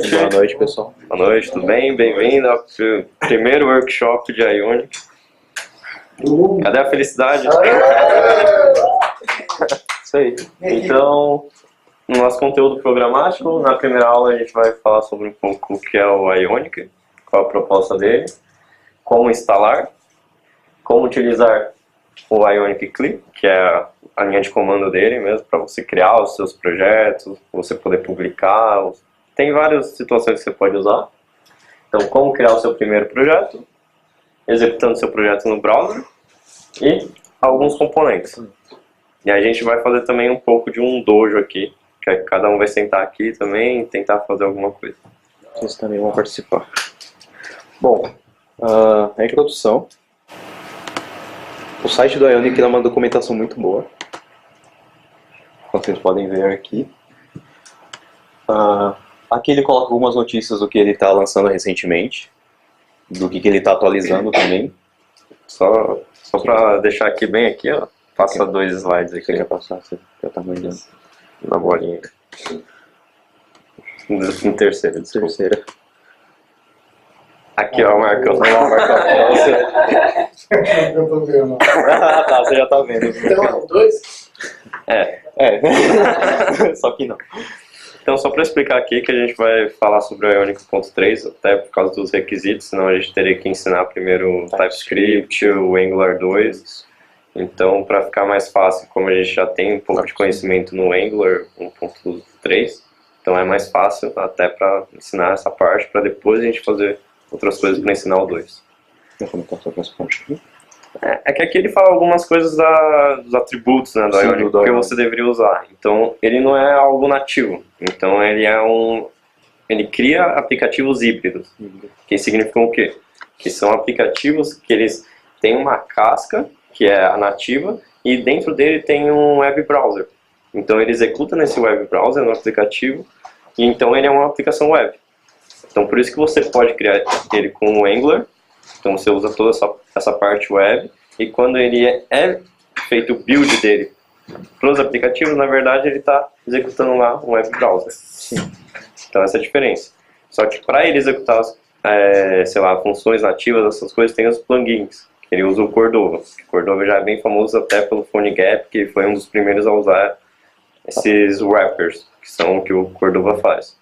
noite. Boa noite, pessoal. Boa noite, tudo bem? Bem-vindo ao primeiro workshop de Ionic. Cadê a felicidade? Isso aí. Então, no nosso conteúdo programático, na primeira aula a gente vai falar sobre um pouco o que é o Ionic, qual a proposta dele, como instalar, como utilizar o Ionic CLI, que é a linha de comando dele mesmo, para você criar os seus projetos, você poder publicar. Tem várias situações que você pode usar. Então, como criar o seu primeiro projeto, executando seu projeto no browser e alguns componentes. E a gente vai fazer também um pouco de um dojo aqui, que cada um vai sentar aqui também e tentar fazer alguma coisa. Vocês também vão participar. Bom, a introdução. O site do Ionic dá uma documentação muito boa, como vocês podem ver aqui. Aqui ele coloca algumas notícias do que ele está lançando recentemente, do que ele está atualizando também. Só para deixar aqui bem aqui, ó, passa 2 slides aqui. Você quer passar? Você quer o tamanho na bolinha. Em terceira, desculpa. Terceira. Aqui, ó, o Marcão. Eu tô vendo. Tá, você já tá vendo. Então, 2? É. Só que não. Então, só para explicar aqui que a gente vai falar sobre o Ionic 1.3, até por causa dos requisitos, senão a gente teria que ensinar primeiro o TypeScript, o Angular 2. Então, para ficar mais fácil, como a gente já tem um pouco de conhecimento no Angular 1.3, então é mais fácil até para ensinar essa parte, para depois a gente fazer outras coisas para ensinar o 2. Vou comentar sobre essa parte aqui. É que aqui ele fala algumas coisas dos atributos, né, do Ionic, que você deveria usar. Então, ele não é algo nativo. Então, ele cria aplicativos híbridos. Que significam o quê? Que são aplicativos que eles têm uma casca, que é a nativa, e dentro dele tem um web browser. Então, ele executa nesse web browser, no aplicativo, e então ele é uma aplicação web. Então, por isso que você pode criar ele com o Angular. Então você usa toda essa parte web, e quando ele é feito o build dele para os aplicativos, na verdade ele está executando lá um web browser. Sim. Então essa é a diferença. Só que para ele executar, sei lá, funções nativas, essas coisas, tem os plugins. Ele usa o Cordova. O Cordova já é bem famoso até pelo PhoneGap, que foi um dos primeiros a usar esses wrappers, que são o que o Cordova faz.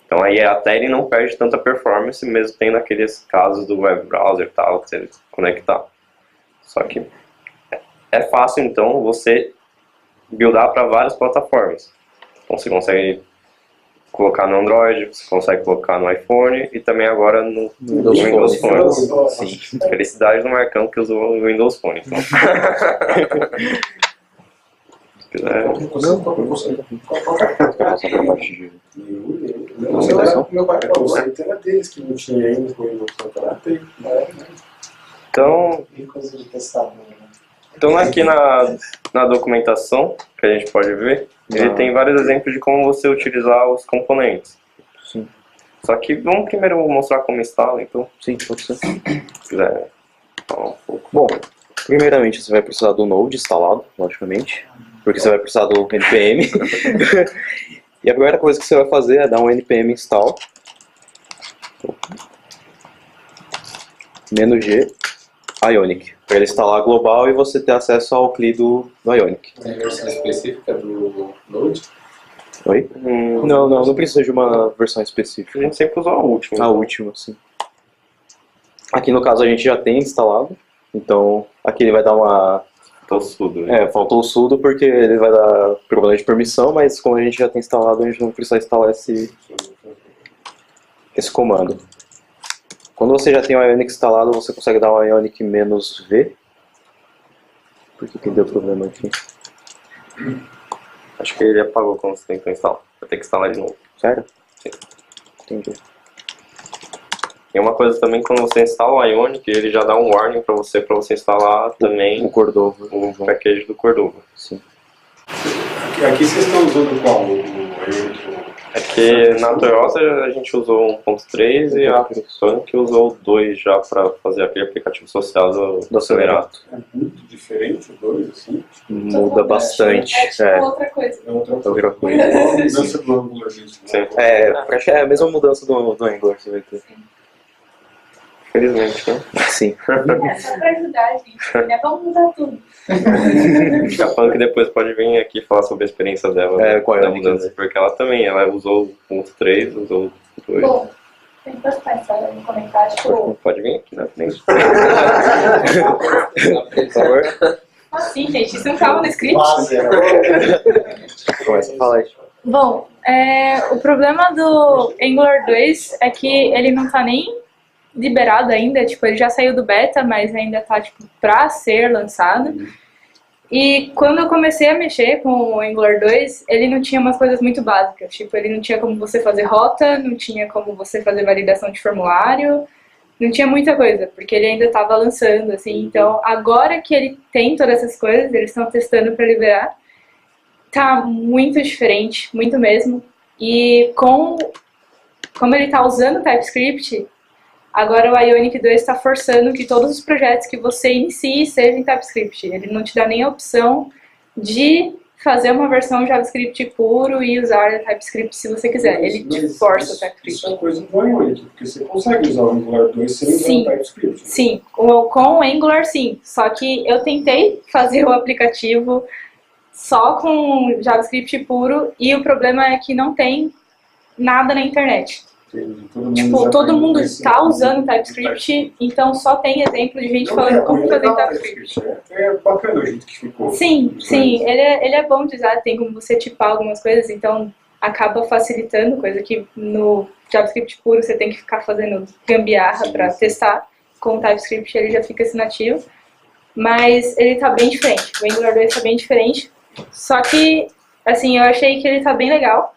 Então aí até ele não perde tanta performance, mesmo tendo aqueles casos do web browser e tal, que você conectar. Só que é fácil então você buildar para várias plataformas. Então você consegue colocar no Android, você consegue colocar no iPhone e também agora no Windows Phone. Sim. Felicidade do Marcão que usou o Windows Phone. Então. Meu pai falou, você tem deles que não tinha ainda com o Windows Phone. Então aqui na documentação que a gente pode ver, ele tem vários exemplos de como você utilizar os componentes. Sim. Só que vamos primeiro mostrar como instala, então. Sim, pode ser. Se quiser falar um pouco. Bom, primeiramente você vai precisar do Node instalado, logicamente, porque você vai precisar do npm. E a primeira coisa que você vai fazer é dar um npm install -g Ionic, para ele instalar global e você ter acesso ao CLI do Ionic. Tem versão específica do Node? Oi? Não precisa de uma versão específica. A gente sempre usou a última. A última, sim. Aqui no caso a gente já tem instalado, então aqui ele vai dar uma... Faltou o sudo. Né? Faltou o sudo porque ele vai dar problema de permissão, mas como a gente já tem instalado, a gente não precisa instalar esse comando. Quando você já tem o Ionic instalado, você consegue dar um Ionic -v. Por que deu problema aqui? Acho que ele apagou quando você tentou instalar. Vai ter que instalar de novo. Sério? Sim. Entendi. E uma coisa também, quando você instala o Ionic, ele já dá um warning para você instalar também o Cordova. O package do Cordova. Sim. Aqui vocês estão usando qual? O Ionic É que na Toyota a gente usou 1.3 e a Sonic usou o 2 já para fazer aquele aplicativo social do Acelerato. É muito diferente o 2, assim. Muda bastante. É tipo outra coisa. É outra Outra coisa. mudança do Angular, gente. Sim. Acho que é a mesma mudança do Angular, você vai ter. Infelizmente, né? Sim. É só pra ajudar, gente. Né? Vamos mudar tudo. Fica falando que depois pode vir aqui falar sobre a experiência dela Qual é da a mudança, porque ela também, ela usou o 1.3, usou o 2. Bom, tem que pensar no comentário. Tipo, Pode vir aqui, né? Por favor, assim, gente, isso não tava no script. começa a falar aí. Bom, o problema do Angular 2 é que ele não tá nem liberado ainda, tipo, ele já saiu do beta, mas ainda tá, tipo, pra ser lançado. E quando eu comecei a mexer com o Angular 2, ele não tinha umas coisas muito básicas, tipo, ele não tinha como você fazer rota, não tinha como você fazer validação de formulário, não tinha muita coisa, porque ele ainda estava lançando, assim, então agora que ele tem todas essas coisas, eles estão testando para liberar, tá muito diferente, muito mesmo, e como ele tá usando TypeScript, agora o Ionic 2 está forçando que todos os projetos que você inicie sejam em TypeScript. Ele não te dá nem a opção de fazer uma versão JavaScript puro e usar TypeScript se você quiser. Ele te força o TypeScript. Isso é coisa do Ionic, porque você consegue usar o Angular 2 sem usar o TypeScript. Sim, com o Angular sim. Só que eu tentei fazer o aplicativo só com JavaScript puro e o problema é que não tem nada na internet. Todo mundo está usando TypeScript, então só tem exemplo de gente falando como fazer TypeScript. É bacana o jeito que ficou. Sim, ele é bom de usar, tem como você tipar algumas coisas, então acaba facilitando, coisa que no JavaScript puro você tem que ficar fazendo gambiarra para testar. Com o TypeScript ele já fica assim nativo, mas ele está bem diferente, o Angular 2 está bem diferente, só que, assim, eu achei que ele está bem legal,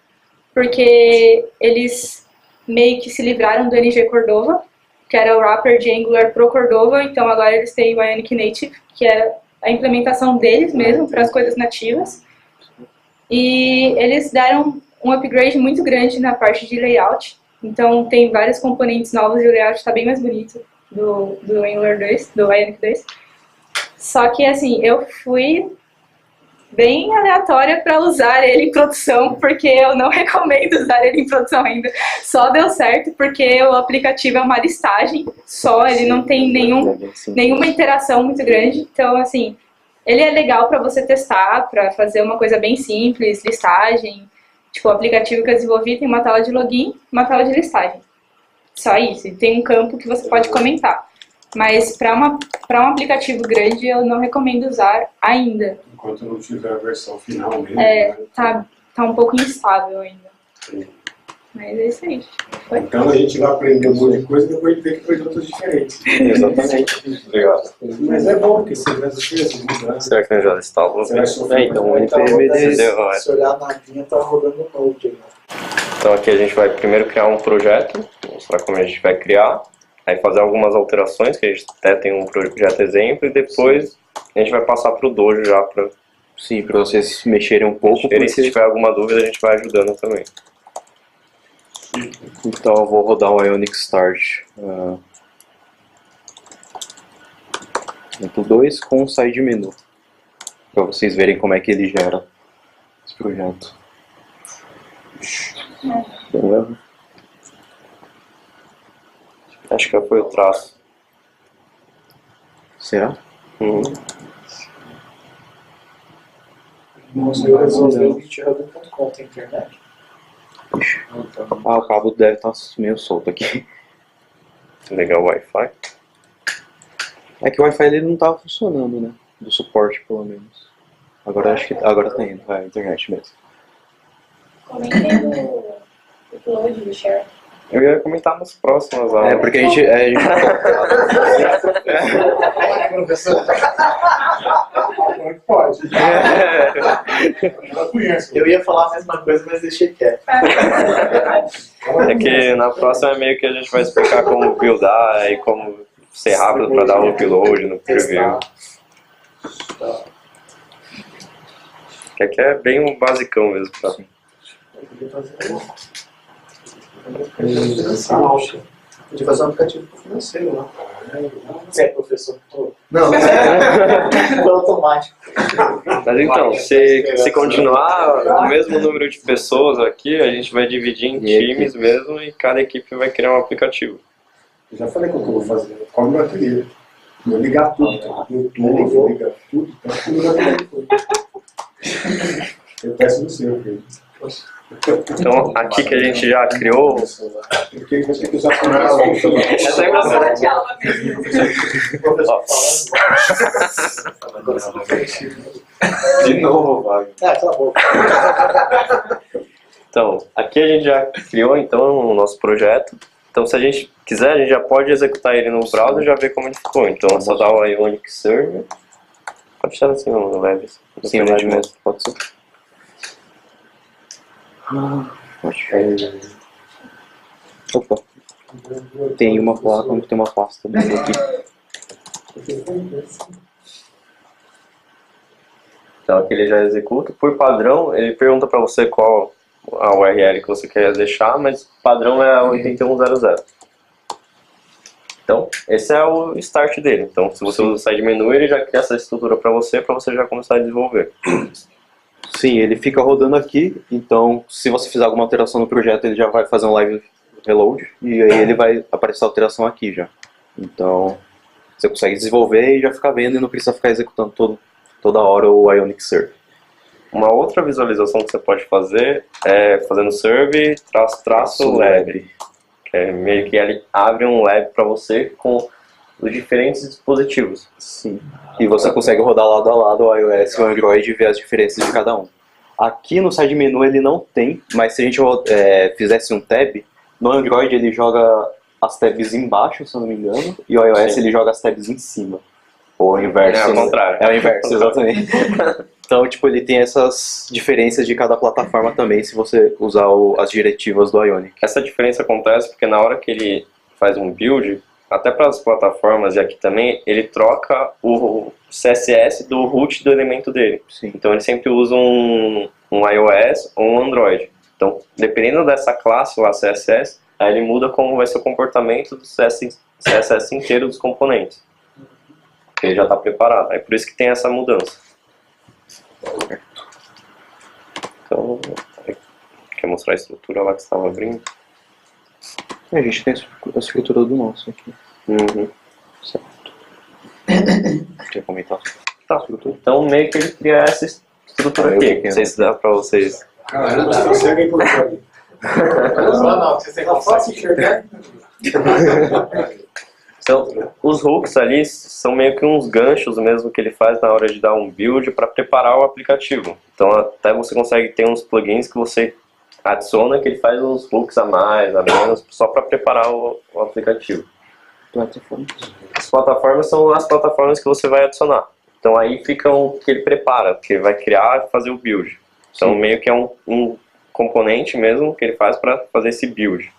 porque eles meio que se livraram do NG Cordova, que era o wrapper de Angular pro Cordova, então agora eles têm o Ionic Native, que é a implementação deles mesmo para as coisas nativas. E eles deram um upgrade muito grande na parte de layout, então tem vários componentes novos e o layout está bem mais bonito do Angular 2, do Ionic 2. Só que assim, eu fui bem aleatória para usar ele em produção, porque eu não recomendo usar ele em produção ainda. Só deu certo porque o aplicativo é uma listagem só, ele não tem nenhuma interação muito grande. Então, assim, ele é legal para você testar, para fazer uma coisa bem simples, listagem. Tipo, o aplicativo que eu desenvolvi tem uma tela de login, uma tela de listagem. Só isso, e tem um campo que você pode comentar. Mas para um aplicativo grande eu não recomendo usar ainda. Enquanto não tiver a versão final mesmo. Tá um pouco instável ainda. Sim. Mas é isso aí. Foi? Então a gente vai aprender um monte de coisa e depois tem que ter projetos diferentes. Exatamente. Obrigado. Mas é bom, porque você vai assistir mudanças. Será que eu já instalou? Você vai sofrer. Então o NPM deles. Se olhar na guia, tá rodando o Node. Né? Então aqui a gente vai primeiro criar um projeto, mostrar como a gente vai criar, aí fazer algumas alterações, que a gente até tem um projeto exemplo, e depois a gente vai passar para o Dojo já para... Sim, para vocês mexerem um pouco. E se tiver alguma dúvida a gente vai ajudando também. Então eu vou rodar o Ionic Start exemplo 2 com o side menu, para vocês verem como é que ele gera esse projeto. Acho que foi o traço. Será? Eu resolvi o GitHub.com, tem internet? O cabo deve estar meio solto aqui. Legal o Wi-Fi. É que o Wi-Fi ele não estava funcionando, né? Do suporte, pelo menos. Agora acho que agora tá indo, a internet mesmo. Comentei no upload do share. Eu ia comentar nas próximas aulas. É porque a gente Pode. Ela conhece. Eu ia falar a mesma coisa, mas deixei quieto. É que na próxima é meio que a gente vai explicar como buildar e como ser rápido para dar o upload no preview. Que aqui é bem um basicão mesmo. Tá? Podia fazer financeiro. Podia fazer um aplicativo pro financeiro lá. Você é professor? Não, Foi automático. Mas então, se continuar o mesmo número de pessoas aqui, a gente vai dividir em times mesmo e cada equipe vai criar um aplicativo. eu já falei o que eu vou fazer. Come bateria. Vou ligar tudo, tá? YouTube, vou ligar tudo, tá? Tudo na tudo. Eu peço no seu, filho. Então, aqui que a gente já criou. Porque você tem que usar a câmera lá. Essa é engraçada. de aula mesmo. Ó, De novo, Wagner. Cala a boca. então, aqui a gente já criou então o nosso projeto. Então, se a gente quiser, a gente já pode executar ele no browser e já ver como ele ficou. Então, é só dar o Ionic Server. Pode deixar assim no leve. Sim, o LED mesmo, pode ser. Opa, tem uma placa onde tem uma pasta dentro aqui. Então, aqui ele já executa. Por padrão, ele pergunta para você qual a URL que você quer deixar, mas o padrão é 8100. Então, esse é o start dele. Então, se você usa o side menu, ele já cria essa estrutura para você já começar a desenvolver. Sim, ele fica rodando aqui, então se você fizer alguma alteração no projeto, ele já vai fazer um live reload e aí ele vai aparecer a alteração aqui já. Então, você consegue desenvolver e já ficar vendo e não precisa ficar executando toda hora o Ionic Serve. Uma outra visualização que você pode fazer é fazendo serve --lab, que é meio que ele abre um lab para você com os diferentes dispositivos. Sim. E você consegue rodar lado a lado o iOS e o Android e ver as diferenças de cada um. Aqui no side menu ele não tem, mas se a gente fizesse um tab, no Android ele joga as tabs embaixo, se eu não me engano, e o iOS Sim. ele joga as tabs em cima. Ou o inverso. É ao contrário. É o inverso, exatamente. Então, tipo, ele tem essas diferenças de cada plataforma também, se você usar as diretivas do Ionic. Essa diferença acontece porque na hora que ele faz um build, até para as plataformas e aqui também, ele troca o CSS do root do elemento dele. Sim. Então ele sempre usa um iOS ou um Android. Então, dependendo dessa classe lá, CSS, aí ele muda como vai ser o comportamento do CSS inteiro dos componentes. Porque ele já está preparado. É por isso que tem essa mudança. Então, quer mostrar a estrutura lá que você estava abrindo? A gente tem a estrutura do nosso aqui. Uhum. Certo. Quer comentar? Tá. Então meio que ele cria essa estrutura Eu aqui. pequeno. Não sei se dá pra vocês. Caramba, você consegue importar. Não, você Não fácil enxergar. Então, os hooks ali são meio que uns ganchos mesmo que ele faz na hora de dar um build para preparar o aplicativo. Então até você consegue ter uns plugins que você adiciona que ele faz uns hooks a mais, a menos, só para preparar o aplicativo. Plataformas. As plataformas são as plataformas que você vai adicionar. Então aí fica o que ele prepara, que ele vai criar e fazer o build. Então Sim. meio que é um componente mesmo que ele faz para fazer esse build.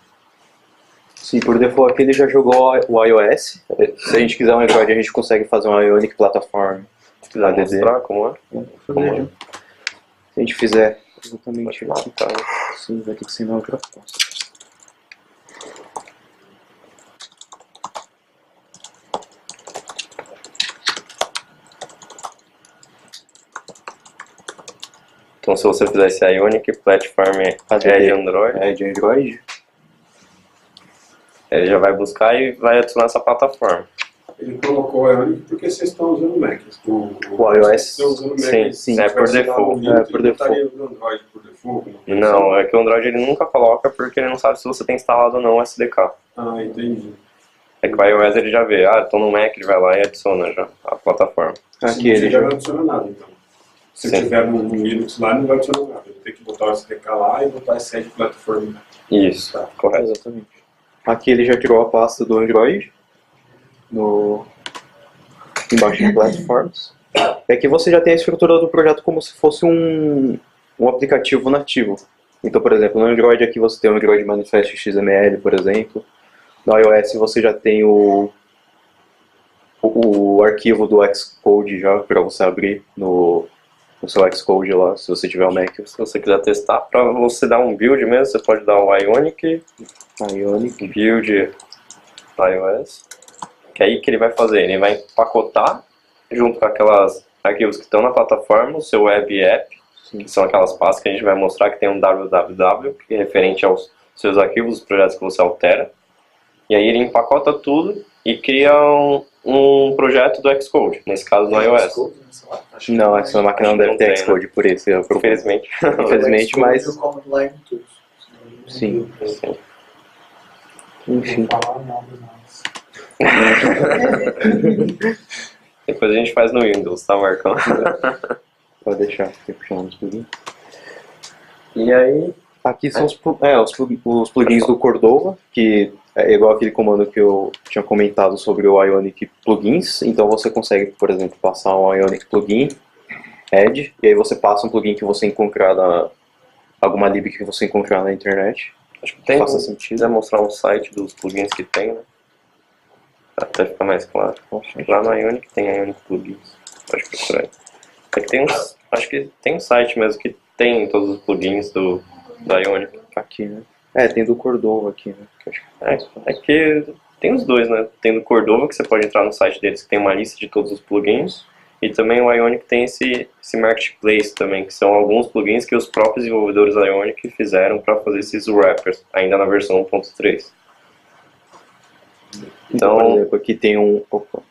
Sim, por default aqui ele já jogou o iOS. Se a gente quiser um Android, a gente consegue fazer um Ionic Platform. Se quiser ADD. mostrar como é. Se a gente fizer exatamente Pode aqui, tá. sim, vai ter que ser na outra pasta. Então se você fizer esse Ionic Platform ADD. é de Android, É de Android. ele já vai buscar e vai adicionar essa plataforma. Ele colocou o Ionic porque vocês estão usando o Mac. O iOS, Vocês estão usando o Mac. sim, Se é por tivesse lá default. no Linux, É por ele estaria usando o Android por default? alguma coisa Não, assim? é que o Android ele nunca coloca porque ele não sabe se você tem instalado ou não o SDK. Ah, entendi. É que o iOS ele já vê, tô no Mac, ele vai lá e adiciona já a plataforma. Aqui ele já já. não adiciona nada, então. Se Sim. tiver no Linux lá, não vai adicionar nada. Ele tem que botar o SDK lá e botar esse sede plataforma. Isso, Tá. correto. Exatamente. Aqui ele já tirou a pasta do Android. Embaixo de Platforms. É que você já tem a estrutura do projeto como se fosse um aplicativo nativo. Então, por exemplo, no Android aqui você tem o Android Manifest XML, por exemplo. No iOS você já tem o arquivo do Xcode já para você abrir no o seu Xcode lá, se você tiver o Mac. Se você quiser testar, para você dar um build mesmo, você pode dar o Ionic build iOS, que é aí que ele vai fazer, ele vai empacotar junto com aquelas arquivos que estão na plataforma, o seu web app, que são aquelas pastas que a gente vai mostrar que tem um www, que é referente aos seus arquivos, os projetos que você altera, e aí ele empacota tudo e cria um projeto do Xcode, nesse caso do iOS. Não, essa máquina não deve ter Xcode, por isso. Infelizmente. Infelizmente, mas... Eu como line tudo. Sim. Não Enfim. falar nada mais. Depois a gente faz no Windows, tá, Marcão? Pode deixar, fica puxando os plugins. E aí... Aqui são os plugins do Cordova, que é igual aquele comando que eu tinha comentado sobre o Ionic Plugins. Então você consegue, por exemplo, passar um Ionic Plugin, add, e aí você passa um plugin que você encontrar alguma lib que você encontrar na internet. Acho que tem, Faça se sentido. quiser mostrar um site dos plugins que tem, né? Até ficar mais claro. Lá no Ionic tem Ionic Plugins. Pode procurar aí. É que tem acho que tem um site mesmo que tem todos os plugins do Ionic. Aqui, né? Tem do Cordova aqui, né? Que eu acho que É que tem os dois, né? Tem do Cordova, que você pode entrar no site deles, que tem uma lista de todos os plugins. E também o Ionic tem esse Marketplace também, que são alguns plugins que os próprios desenvolvedores da Ionic fizeram para fazer esses wrappers, ainda na versão 1.3. Então, por exemplo, aqui tem um... Opa.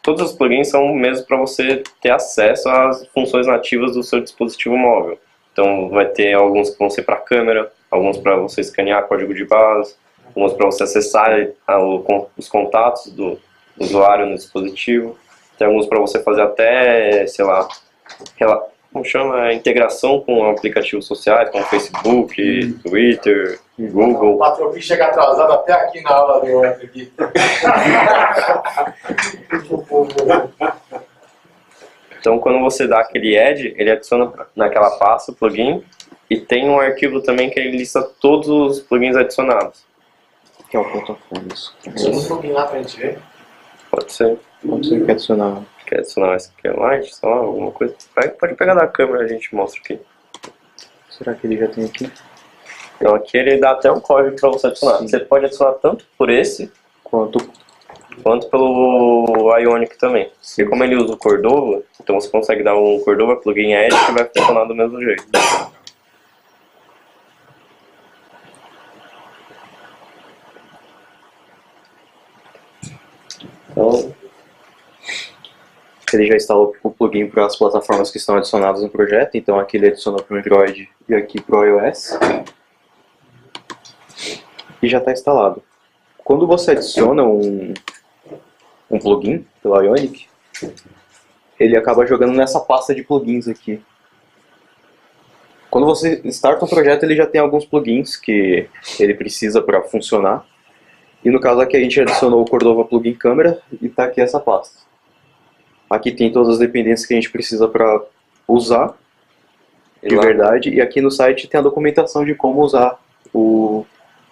Todos os plugins são mesmo para você ter acesso às funções nativas do seu dispositivo móvel. Então vai ter alguns que vão ser para câmera, alguns para você escanear código de base, alguns para você acessar os contatos do usuário no dispositivo. Tem alguns para você fazer até, sei lá, como chama? Integração com aplicativos sociais, como Facebook, Twitter, Google. O patrão chega atrasado até aqui na aula de web aqui. Então quando você dá aquele add, ele adiciona naquela pasta o plugin e tem um arquivo também que ele lista todos os plugins adicionados. Que é o plataformas. Tem um plugin lá pra gente ver. Pode ser. Quando você quer adicionar? Quer adicionar SQLite, sei lá, alguma coisa. Pode pegar da câmera, a gente mostra aqui. Será que ele já tem aqui? Então aqui ele dá até um código para você adicionar. Sim. Você pode adicionar tanto por esse Quanto pelo Ionic também. E como ele usa o Cordova, então você consegue dar um Cordova plugin add que vai funcionar do mesmo jeito. Então, ele já instalou o plugin para as plataformas que estão adicionadas no projeto. Então aqui ele adicionou para o Android e aqui para o iOS. E já está instalado. Quando você adiciona um plugin pelo Ionic, ele acaba jogando nessa pasta de plugins aqui. Quando você starta um projeto, ele já tem alguns plugins que ele precisa para funcionar. E no caso aqui a gente adicionou o Cordova Plugin Câmera e está aqui essa pasta. Aqui tem todas as dependências que a gente precisa para usar de verdade. E aqui no site tem a documentação de como usar o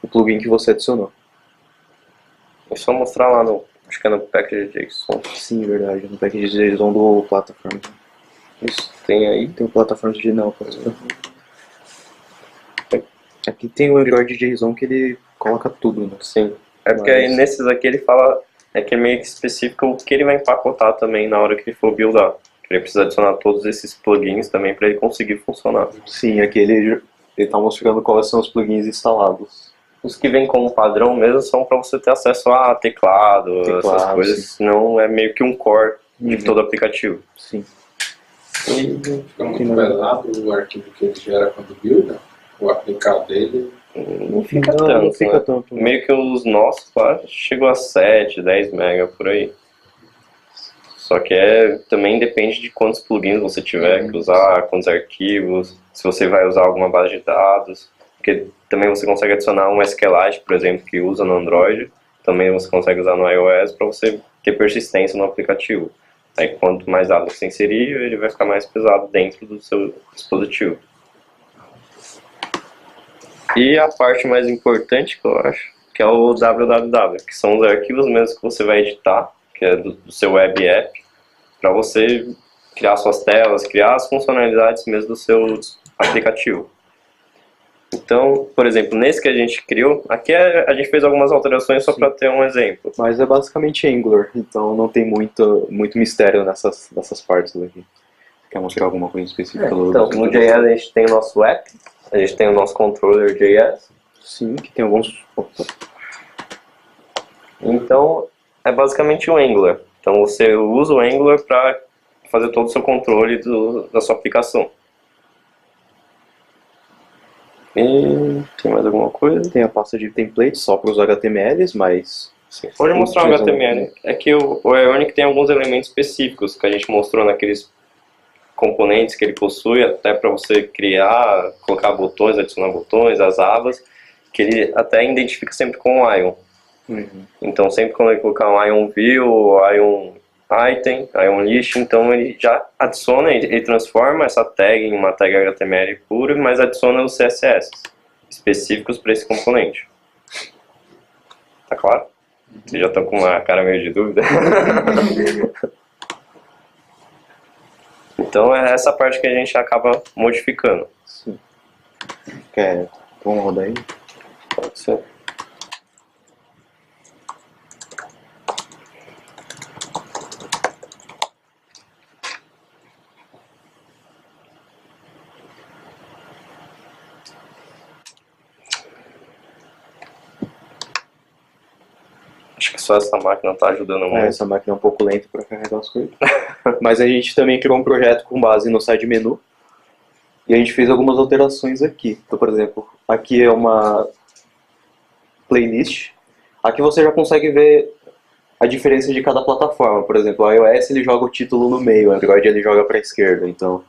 plugin que você adicionou. é só mostrar lá no, acho que é no package.json. Sim, verdade. No package de JSON do Platform. Isso, tem aí. Tem o Platform de não, aqui tem o Android JSON que ele coloca tudo, né? Sim. É porque aí nesses aqui ele fala, que é meio que específico o que ele vai empacotar também na hora que ele for buildar. Ele precisa adicionar todos esses plugins também para ele conseguir funcionar. Sim, aqui ele tá mostrando quais são os plugins instalados. Os que vêm como padrão mesmo são para você ter acesso a teclado, essas coisas, sim. senão é meio que um core de todo aplicativo. Sim. Fica muito pesado o arquivo que ele gera quando builda, o aplicar dele. Não fica Não, tanto, não fica né? tanto. Meio que os nossos lá chegou a 7, 10 mega por aí. Só que também depende de quantos plugins você tiver que usar, quantos arquivos, se você vai usar alguma base de dados. Porque também você consegue adicionar um SQLite, por exemplo, que usa no Android. Também você consegue usar no iOS para você ter persistência no aplicativo. Aí quanto mais dados você inserir, ele vai ficar mais pesado dentro do seu dispositivo. E a parte mais importante que eu acho, que é o www, que são os arquivos mesmo que você vai editar, que é do seu web app, para você criar suas telas, criar as funcionalidades mesmo do seu aplicativo. Então, por exemplo, nesse que a gente criou, aqui a gente fez algumas alterações só para ter um exemplo. Mas é basicamente Angular, então não tem muito mistério nessas partes aqui. Quer mostrar alguma coisa específica? Então, no JS a gente tem o nosso app, a gente tem o nosso controller JS. Sim, que tem alguns... Então, é basicamente o Angular. Então, você usa o Angular para fazer todo o seu controle da sua aplicação. E tem mais alguma coisa? Tem a pasta de templates só para os HTMLs, mas... Sim, pode mostrar o HTML. É que o Ionic tem alguns elementos específicos que a gente mostrou naqueles componentes que ele possui, até para você criar, colocar botões, adicionar botões, as abas, que ele até identifica sempre com o Ion. Então sempre quando ele colocar um Ion View, Ion Item, Ion List, então ele já adiciona, ele transforma essa tag em uma tag HTML pura, mas adiciona os CSS específicos para esse componente. Tá claro? Vocês já estão com uma cara meio de dúvida? Então é essa parte que a gente acaba modificando. Sim. Vamos rodar aí? Pode ser. Acho que só essa máquina está ajudando muito. Essa máquina é um pouco lenta para carregar as coisas. Mas a gente também criou um projeto com base no side menu. E a gente fez algumas alterações aqui. Então, por exemplo, aqui é uma playlist. Aqui você já consegue ver a diferença de cada plataforma. Por exemplo, o iOS ele joga o título no meio, o Android ele joga para a esquerda. Então,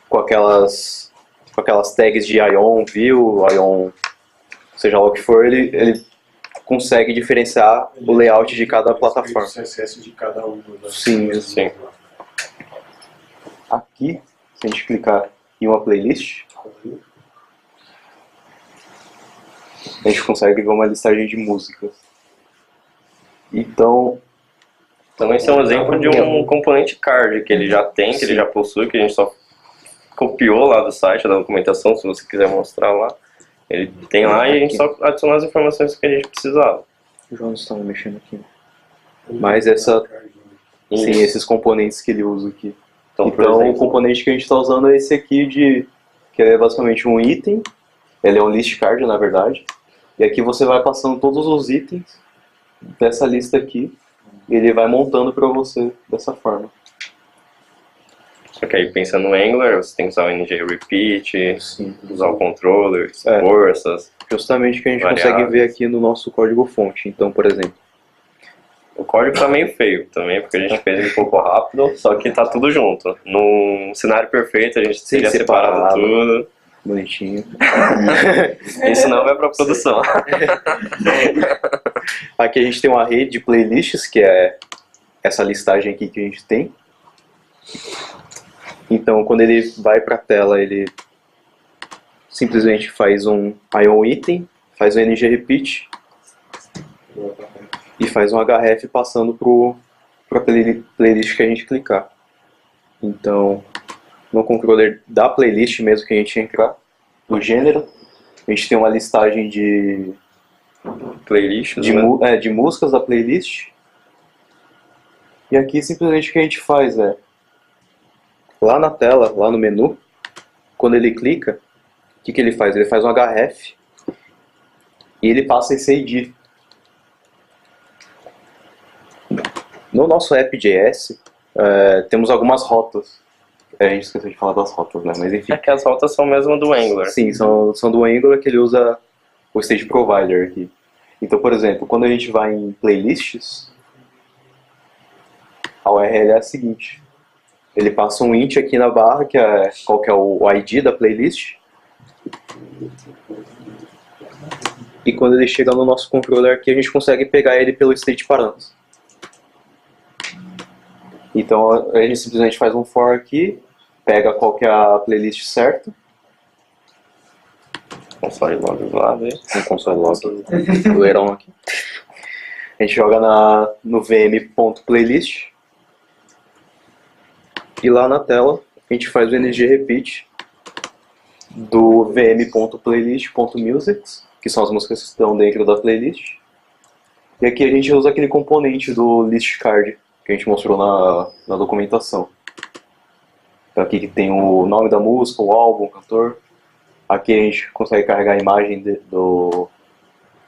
com aquelas tags de Ion View, Ion, seja lá o que for, ele consegue diferenciar o layout de cada plataforma. O CSS de cada um. Sim, sim. Aqui, se a gente clicar em uma playlist, a gente consegue ver uma listagem de músicas. Então esse é um exemplo de um componente card que ele já tem, que ele já possui, que a gente só copiou lá do site, da documentação, se você quiser mostrar lá. Ele tem lá e a gente só adicionou as informações que a gente precisava. O João está mexendo aqui. Mas esses componentes que ele usa aqui. Então o componente que a gente está usando é esse aqui, que é basicamente um item. Ele é um list card, na verdade. E aqui você vai passando todos os itens dessa lista aqui. E ele vai montando para você dessa forma. Só que aí, pensando no Angular, você tem que usar o NG Repeat, Sim. usar o controller, expor essas... Justamente o que a gente variáveis. consegue ver aqui no nosso código-fonte. Então, por exemplo... O código tá meio feio também, porque a gente fez ele um pouco rápido, só que tá tudo junto. Num cenário perfeito, a gente teria separado tudo. Bonitinho. Isso não vai pra produção. Aqui a gente tem uma rede de playlists, que é essa listagem aqui que a gente tem. Então, quando ele vai para a tela, ele simplesmente faz um Ion Item, faz um NG Repeat e faz um href passando para a playlist que a gente clicar. Então, no controller da playlist mesmo que a gente entrar, no gênero, a gente tem uma listagem de Playlists, de músicas da playlist. E aqui simplesmente o que a gente faz é, lá na tela, lá no menu, quando ele clica, o que ele faz? Ele faz um href e ele passa esse ID. No nosso app.js, temos algumas rotas. A gente esqueceu de falar das rotas, né? Mas enfim. É que as rotas são mesmo do Angular. Sim, são do Angular, que ele usa o State Provider aqui. Então, por exemplo, quando a gente vai em playlists, a URL é a seguinte. Ele passa um int aqui na barra, qual que é o ID da playlist. E quando ele chega no nosso controller aqui, a gente consegue pegar ele pelo state params. Então a gente simplesmente faz um for aqui, pega qual que é a playlist certa. Console log do lado aí. Um console log do leirão aqui. A gente joga no vm.playlist. E lá na tela a gente faz o NG Repeat do vm.playlist.music, que são as músicas que estão dentro da playlist. E aqui a gente usa aquele componente do list card que a gente mostrou na documentação. Então aqui que tem o nome da música, o álbum, o cantor. Aqui a gente consegue carregar a imagem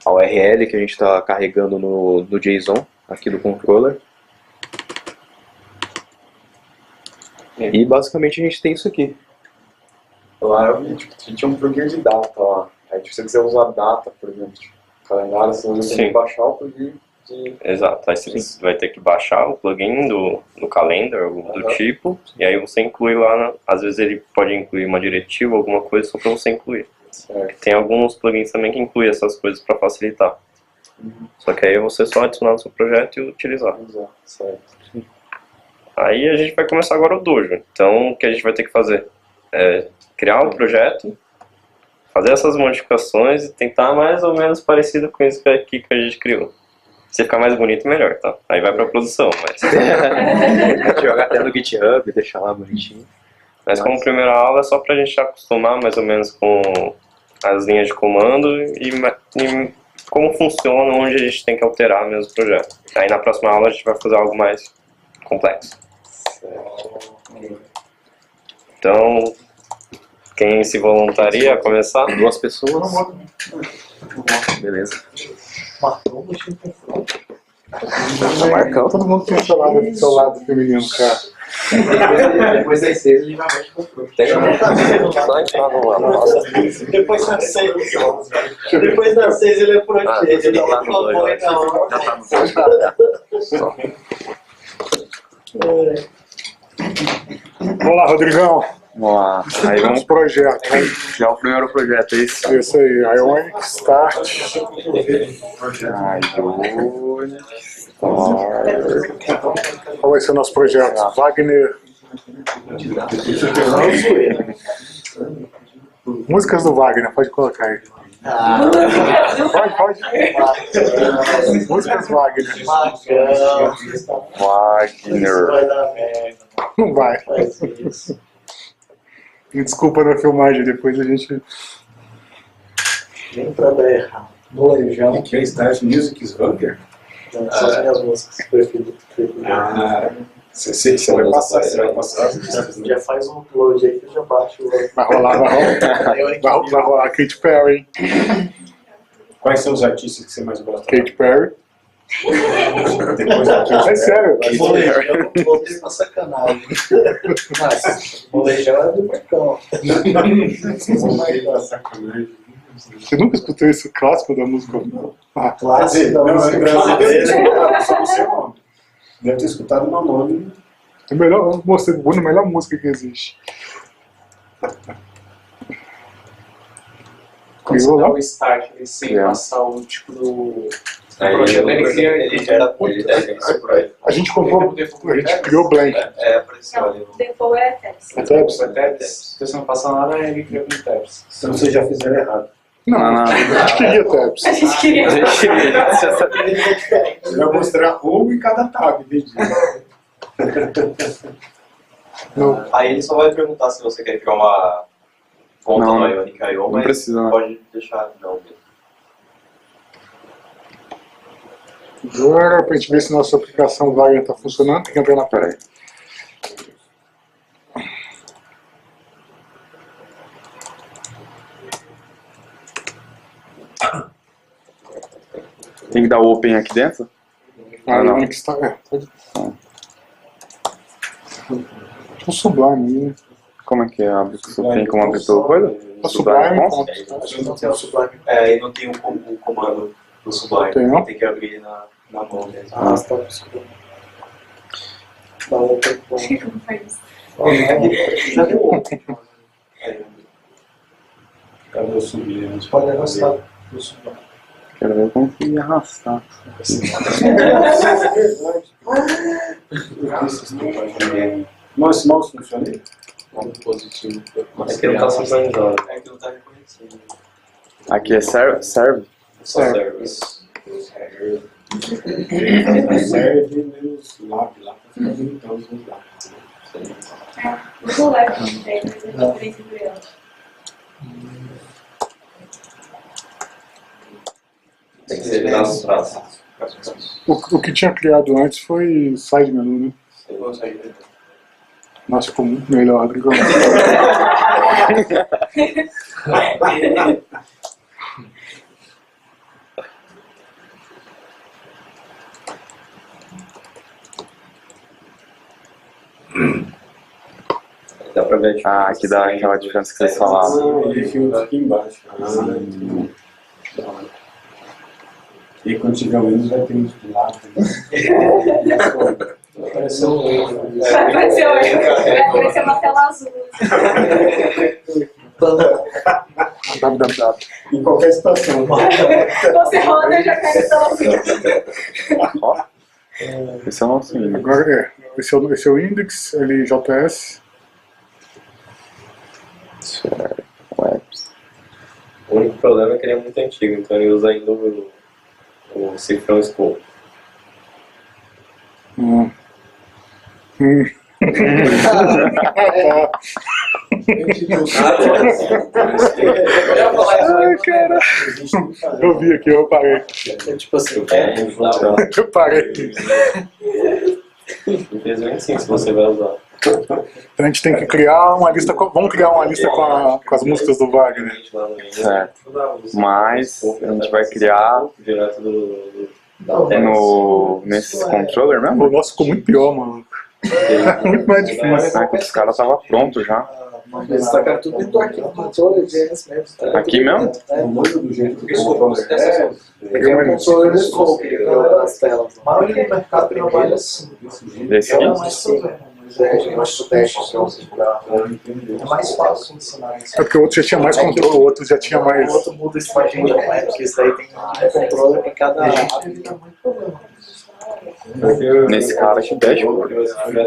a URL que a gente está carregando no JSON, aqui do controller. E basicamente a gente tem isso aqui. Lá eu vi, tipo, tinha um plugin de data lá. Aí se você quiser usar data, por exemplo, tipo, calendário, você tem que baixar o plugin de... Exato, aí você vai ter que baixar o plugin do calendar, do tipo, e aí você inclui lá, às vezes ele pode incluir uma diretiva, alguma coisa só para você incluir. Certo. Tem alguns plugins também que incluem essas coisas para facilitar. Só que aí você só adicionar no seu projeto e utilizar. Exato, certo. Aí a gente vai começar agora o Dojo. Então o que a gente vai ter que fazer é criar um projeto, fazer essas modificações e tentar mais ou menos parecido com isso aqui que a gente criou. Se ficar mais bonito, melhor, tá? Aí vai pra produção, mas... Jogar até no GitHub, deixar lá bonitinho. Mas como primeira aula é só pra gente acostumar mais ou menos com as linhas de comando e como funciona, onde a gente tem que alterar mesmo o projeto. Aí na próxima aula a gente vai fazer algo mais complexo. Então, quem se voluntaria a começar? 2 pessoas. Beleza. Tá marcando. Todo mundo tem seu lado feminino, cara. Depois das 6 ele vai mais confronto. Só entrar no nossa. Depois das 6 ele é por aqui. Ele não vai falar, Vamos lá, Rodrigão. Vamos lá. Aí Vamos vamos projeto. já o primeiro projeto, é esse. Isso aí, Ionic Start. Qual vai ser o nosso projeto? Wagner. Músicas do Wagner, pode colocar aí. Pode. Músicas Wagner. Wagner. vai dar merda. Não vai. Faz isso. Me desculpa na filmagem, depois a gente. Nem pra dar errado. Molejão. Que é Start Music Wagner? São as minhas músicas preferidas. Você vai passar, Já faz um upload aí que eu já baixo o. Vai rolar. Vai rolar Katy Perry. Quais são os artistas que você mais gosta? Katy Perry. Depois da É sério. Molejão, voltei pra sacanagem. Mas, molejão é do Marcão. Você nunca escutou esse clássico da música? Clássico da música brasileira. Só o seu nome. Deve ter escutado o meu nome. É melhor, mostrei a melhor música que existe. Quando você dá o start sem passar o tipo do projeto, ele gera A gente comprou, a gente criou Blank. apareceu ali. Depois é Tabs. É Tabs? Se você não passar nada, ele cria com tabs. Então vocês já fizeram errado. Não, a gente queria Tabs. A gente queria. Você vai mostrar um em cada tab, entendi. Não. Aí ele só vai perguntar se você quer criar uma conta no Ionic.io, mas precisa, né? pode deixar não. Agora, pra gente ver se nossa aplicação Wagner tá funcionando, tem que entrar na praia. Tem que dar o open aqui dentro? Ah, não. não. Que está, pode. Tipo Sublime, né? Como é que é? Tem como abrir toda coisa? Sublime. Não tem o Sublime, e não tem o comando do Sublime. Tem não? Tem que abrir na mão mesmo. tá com Sublime. Dá um outro ponto. Como faz isso? Já deu outro. Cadê o subir? Pode arrastar o Sublime. Quero ver como que arrastar. Mas esse mouse funciona aí? Ponto positivo. É que não tá sincronizado. É que não tá reconhecendo. Aqui é serve? Só serve. Serve menos lab lá pra ficar bonitão os lados. Tudo leva tem diferença entre elas. Tem que ser nas frases. O que tinha criado antes foi side menu, né? Nossa, ficou muito melhor. Dá pra ver. Ah, aqui dá aquela diferença que vocês falavam. Ele filtra aqui embaixo. E quando tiver o Windows vai ter uns do lado. Apareceu um erro. Vai aparecer uma tela azul. www. Em qualquer situação. Você roda e já cai na tela azul. Ó. Esse é o nosso index. Agora esse é o index, LJS. Webs. O único problema é que ele é muito antigo, então ele usa ainda o cifrão Scope. Ai, cara. Eu vi aqui, eu parei. Tipo assim, Eu parei. Infelizmente sim, se você vai usar. Então a gente tem que criar uma lista. Vamos criar uma lista com as músicas do Wagner. Certo. Mas a gente vai criar Direto do nesse controller O mesmo? nosso ficou muito pior, mano. Muito mais difícil. Ah, que os caras estavam prontos já. eles tacaram tudo dentro aqui no controle de ES mesmo. Tá? Aqui mesmo? O molho do jeito que Isso, o controller é. Porque é um controle de scope, que é as telas. A maioria do mercado trabalha assim. Desse É aqui? mais simples, mas eu acho que o teste é mais fácil de ensinar isso. É porque o outro já tinha mais controle, o outro já tinha mais. O outro muda esse patinho, né? Porque isso aí tem um controle para cada área. Nesse cara aqui, dashboard.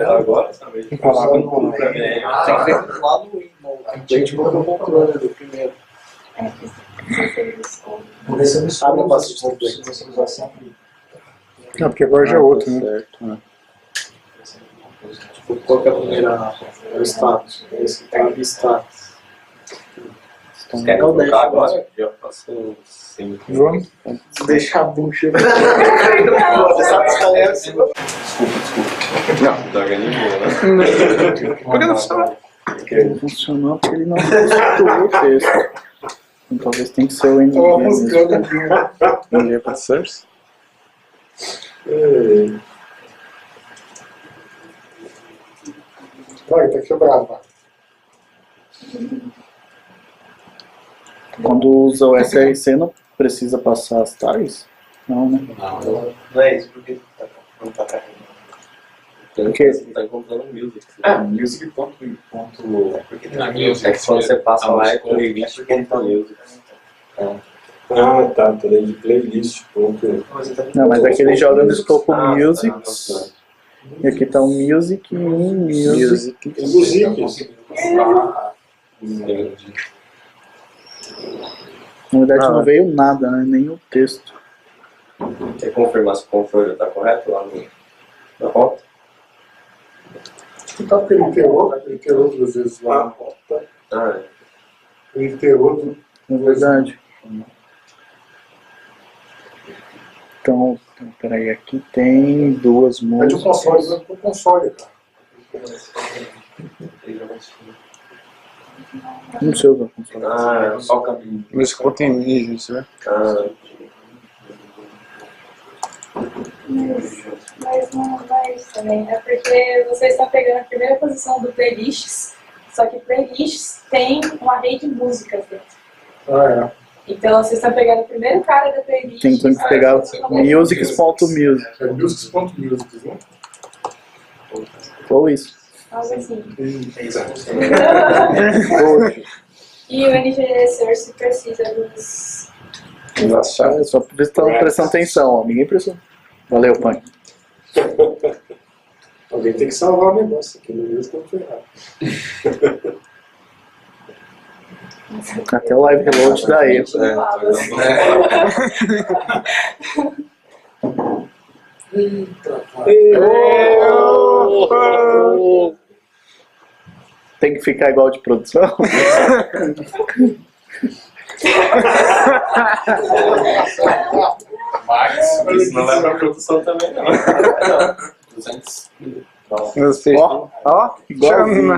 agora, sabe? Tem que ver lá no Windows. A gente colocou o controle do primeiro. Por isso eu me abre bastante se você usar sempre. Não, porque agora já é outro, né? Certo, né? Tipo, qual que é a primeira? É o status. Esse que tem o status. Quer É o colocar dash. agora? Já passou 5. Vamos? Deixa a bucha. Você sabe escalar assim. Não, tá ganhando, né? Por que não funciona? Não funcionou porque ele não estruturou o texto. Então talvez tenha que ser o NG mesmo. NG para source? Vai, tá quebrado, vai. Quando usa o SRC não precisa passar as tags? Não, né? Não é isso, porque não tá carregando. Porque Você tá encontrando music. Music. Porque tem na music. É que quando você passa lá é playlist ponto music. Ah, tá, tô lendo de playlist. Ponto. não, mas aqui ele joga no escopo Music. E aqui tá o Music e Music. Music. Na verdade não veio nada, né? Nem o texto. Quer confirmar se o controle tá correto lá na rota? Tá porque ele terou duas vezes lá. Ah, é. Ele terou. Na verdade. Então, peraí, aqui tem duas É de um músicas. console, é de um console, cara. Não sei o que eu Ah, só o caminho. Mas contém imagens, né? Ah, Mas não é isso também. É porque vocês estão pegando a primeira posição do playlists, só que playlists tem um array de músicas dentro. Ah, Então vocês estão pegando o primeiro cara da playlist. Tem que pegar musics.music. é. É music.music, né? Ou isso. Algo assim. E o NG Source precisa dos. É só prestando atenção, ó. Ninguém prestou. Valeu, Punk. Alguém tem que salvar o negócio aqui, no mesmo como errado. Até o live reload dá erro. Tem que ficar igual de produção? Max, Isso não leva a produção também, não. 200. Ó, igualzinho.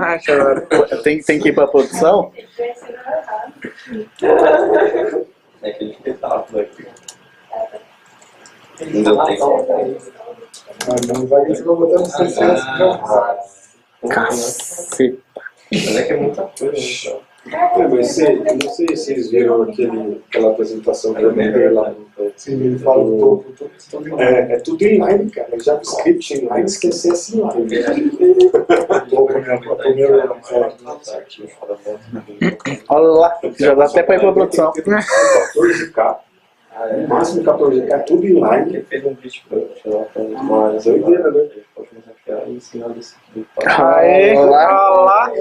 Tem que ir pra produção? É aquele espetáculo aqui. Não deu tempo. Mas não vai que você vai botar no CCS pra Caceta. Mas é que é muita coisa, Mas eu não sei se eles viram aquela apresentação que eu mandei lá. Sim, ele fala do topo. É tudo inline, cara. JavaScript inline, CSS inline. Olha lá, já dá até pra ir pra produção. 14K. No máximo 14K, é tudo inline. Ele fez um vídeo pra lá pra Mas é doideira, né? pode começar a criar e ensinar desse tipo. Aê, olha lá.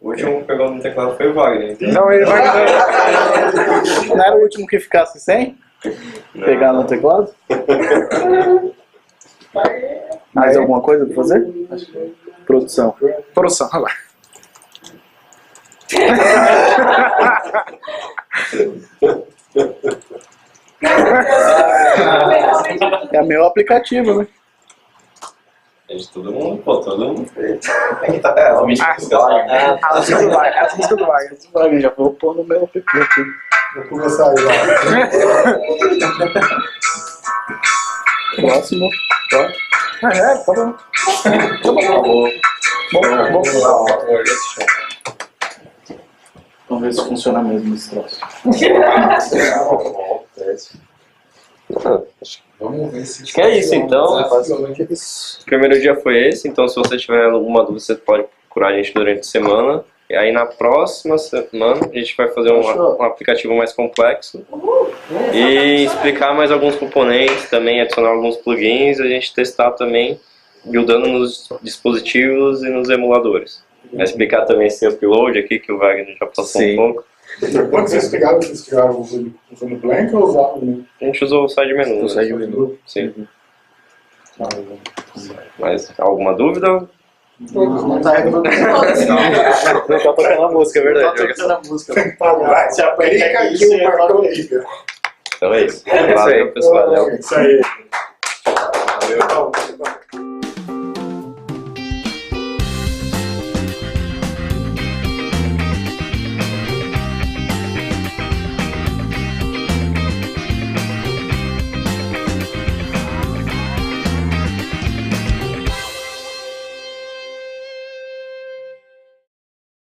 O último que pegou no teclado foi o Wagner. Não, ele vai. Não era o último que ficasse sem? Pegar no teclado? Mais alguma coisa pra fazer? Produção. Produção, olha lá. É meu aplicativo, né? É de todo mundo, pô, todo mundo fez. As músicas do Wagner, já vou pôr no meu aplicativo. Vou começar aí lá. Próximo. Tá bom. Vamos ver se funciona mesmo esse troço. Vamos ver se. Acho que é isso então. O primeiro dia foi esse, então se você tiver alguma dúvida, você pode procurar a gente durante a semana. E aí na próxima semana a gente vai fazer um aplicativo mais complexo e explicar mais alguns componentes, também adicionar alguns plugins e a gente testar também buildando nos dispositivos e nos emuladores. Vai explicar também esse upload aqui que o Wagner já passou um pouco. Quando vocês pegaram usando Blank ou usavam? A gente usou o side menu. O side menu. Sim. Mas alguma dúvida? Não tá Não tá tocando a música, é verdade. Tá tocando a música. Tem que pagar. Se aplica aqui o Marcão liga. Então é isso. Valeu, pessoal. Isso aí.